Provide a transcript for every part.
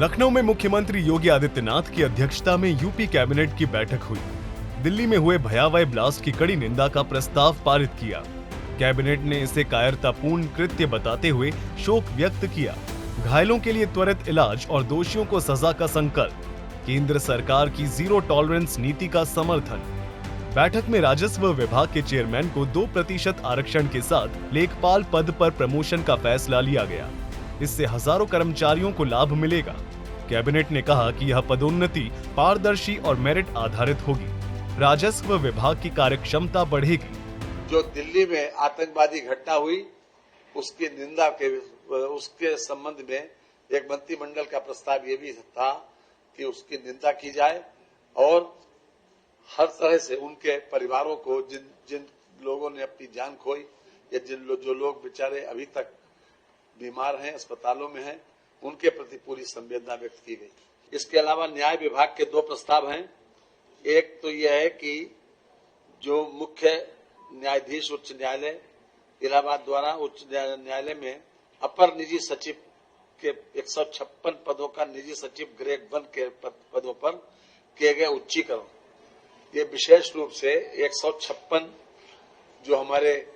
लखनऊ में मुख्यमंत्री योगी आदित्यनाथ की अध्यक्षता में यूपी कैबिनेट की बैठक हुई। दिल्ली में हुए भयावह ब्लास्ट की कड़ी निंदा का प्रस्ताव पारित किया। कैबिनेट ने इसे कायरतापूर्ण कृत्य बताते हुए शोक व्यक्त किया। घायलों के लिए त्वरित इलाज और दोषियों को सजा का संकल्प। केंद्र सरकार की जीरो टॉलरेंस नीति का समर्थन। बैठक में राजस्व विभाग के चेयरमैन को 2% आरक्षण के साथ लेखपाल पद पर प्रमोशन का फैसला लिया गया। इससे हजारों कर्मचारियों को लाभ मिलेगा। कैबिनेट ने कहा कि यह पदोन्नति पारदर्शी और मेरिट आधारित होगी। राजस्व विभाग की कार्यक्षमता बढ़ेगी। जो दिल्ली में आतंकवादी घटना हुई उसकी निंदा उसके संबंध में एक मंत्रिमंडल का प्रस्ताव ये भी था कि उसकी निंदा की जाए और हर तरह से उनके परिवारों को जिन लोगों ने अपनी जान खोई या जो लोग बेचारे अभी तक बीमार हैं, अस्पतालों में हैं, उनके प्रति पूरी संवेदना व्यक्त की गई। इसके अलावा न्याय विभाग के 2 प्रस्ताव हैं। एक तो यह है कि जो मुख्य न्यायाधीश उच्च न्यायालय इलाहाबाद द्वारा उच्च न्यायालय में अपर निजी सचिव के 156 पदों का निजी सचिव ग्रेड 1 के पदों पर किए गए उच्चीकरण, ये विशेष रूप से 156 जो हमारे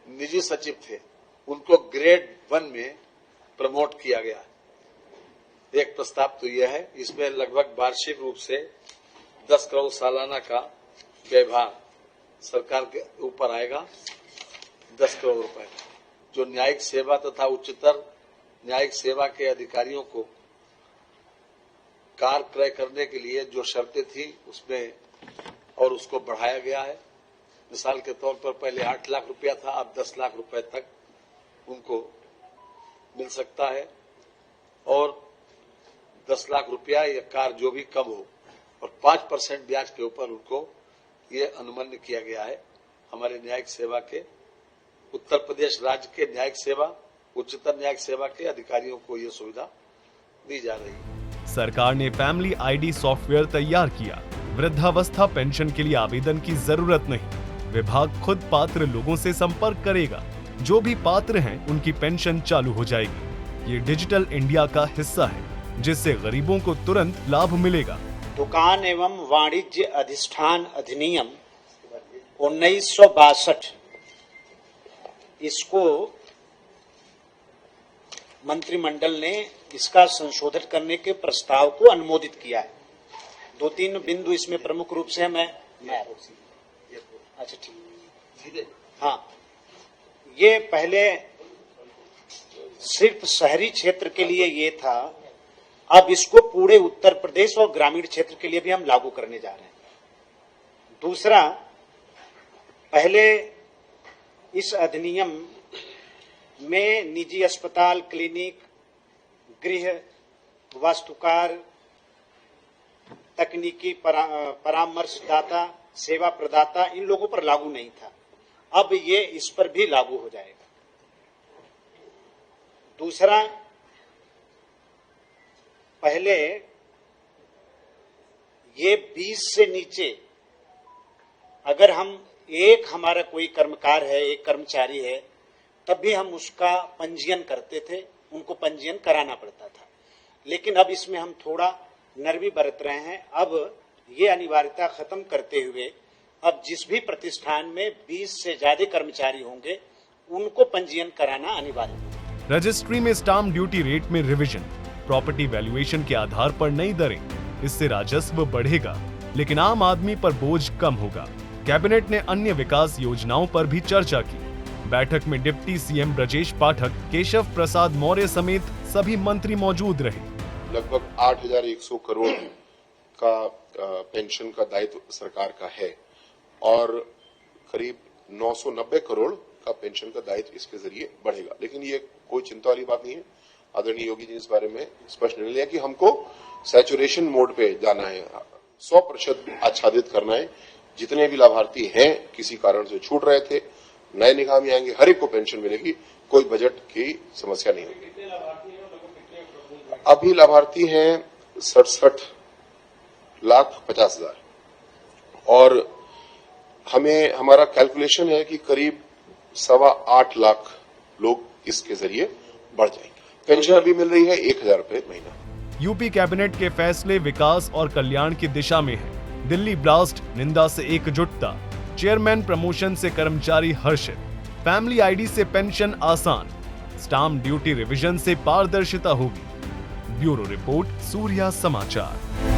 निजी सचिव थे उनको ग्रेड 1 में प्रमोट किया गया है। एक प्रस्ताव तो यह है, इसमें लगभग वार्षिक रूप से 10 करोड़ सालाना का व्यवहार सरकार के ऊपर आएगा, 10 करोड़ रुपए। जो न्यायिक सेवा तथा उच्चतर न्यायिक सेवा के अधिकारियों को कार क्रय करने के लिए जो शर्तें थी उसमें और उसको बढ़ाया गया है। मिसाल के तौर पर पहले 8 लाख रुपया था, अब 10 लाख रुपए तक उनको मिल सकता है और 10 लाख रुपया या कार जो भी कम हो और 5% ब्याज के ऊपर उनको ये अनुमन्य किया गया है। हमारे न्यायिक सेवा के उत्तर प्रदेश राज्य के न्यायिक सेवा उच्चतर न्यायिक सेवा के अधिकारियों को ये सुविधा दी जा रही है। सरकार ने फैमिली आईडी सॉफ्टवेयर तैयार किया। वृद्धावस्था पेंशन के लिए आवेदन की जरूरत नहीं। विभाग खुद पात्र लोगों से संपर्क करेगा। जो भी पात्र हैं उनकी पेंशन चालू हो जाएगी। ये डिजिटल इंडिया का हिस्सा है जिससे गरीबों को तुरंत लाभ मिलेगा। दुकान एवं वाणिज्य अधिष्ठान अधिनियम 1962 इसको मंत्रिमंडल ने इसका संशोधन करने के प्रस्ताव को अनुमोदित किया है। 2-3 बिंदु इसमें प्रमुख रूप से मैं अच्छा ठीक हाँ, ये पहले सिर्फ शहरी क्षेत्र के लिए ये था, अब इसको पूरे उत्तर प्रदेश और ग्रामीण क्षेत्र के लिए भी हम लागू करने जा रहे हैं। दूसरा, पहले इस अधिनियम में निजी अस्पताल, क्लिनिक, गृह, वास्तुकार, तकनीकी परामर्शदाता, सेवा प्रदाता, इन लोगों पर लागू नहीं था। अब ये इस पर भी लागू हो जाएगा। दूसरा, पहले ये 20 से नीचे अगर हमारा कोई कर्मकार है, एक कर्मचारी है, तब भी हम उसका पंजीयन करते थे, उनको पंजीयन कराना पड़ता था। लेकिन अब इसमें हम थोड़ा नरमी बरत रहे हैं। अब ये अनिवार्यता खत्म करते हुए अब जिस भी प्रतिष्ठान में 20 से ज्यादा कर्मचारी होंगे उनको पंजीयन कराना अनिवार्य है। रजिस्ट्री में स्टाम्प ड्यूटी रेट में रिवीजन, प्रॉपर्टी वैल्यूएशन के आधार पर नई दरें, इससे राजस्व बढ़ेगा लेकिन आम आदमी पर बोझ कम होगा। कैबिनेट ने अन्य विकास योजनाओं पर भी चर्चा की। बैठक में डिप्टी सीएम ब्रजेश पाठक, केशव प्रसाद मौर्य समेत सभी मंत्री मौजूद रहे। लगभग 8,100 करोड़ का पेंशन का दायित्व सरकार का है और करीब 990 करोड़ का पेंशन का दायित्व इसके जरिए बढ़ेगा। लेकिन ये कोई चिंता वाली बात नहीं है। आदरणीय योगी जी ने इस बारे में स्पष्ट निर्णय लिया कि हमको सैचुरेशन मोड पे जाना है, 100% आच्छादित करना है। जितने भी लाभार्थी हैं, किसी कारण से छूट रहे थे, नए निकामी आएंगे, हर एक को पेंशन मिलेगी, कोई बजट की समस्या नहीं होगी। अभी लाभार्थी हैं 67,50,000 और हमारा कैलकुलेशन है कि करीब 8.25 लाख लोग इसके जरिए बढ़ जाएंगे। पेंशन अभी मिल रही है 1,000 रुपए महीना। यूपी कैबिनेट के फैसले विकास और कल्याण की दिशा में हैं। दिल्ली ब्लास्ट निंदा से एकजुटता, चेयरमैन प्रमोशन से कर्मचारी हर्षित, फैमिली आईडी से पेंशन आसान, स्टाम्प ड्यूटी रिवीजन से पारदर्शिता होगी। ब्यूरो रिपोर्ट, सूर्या समाचार।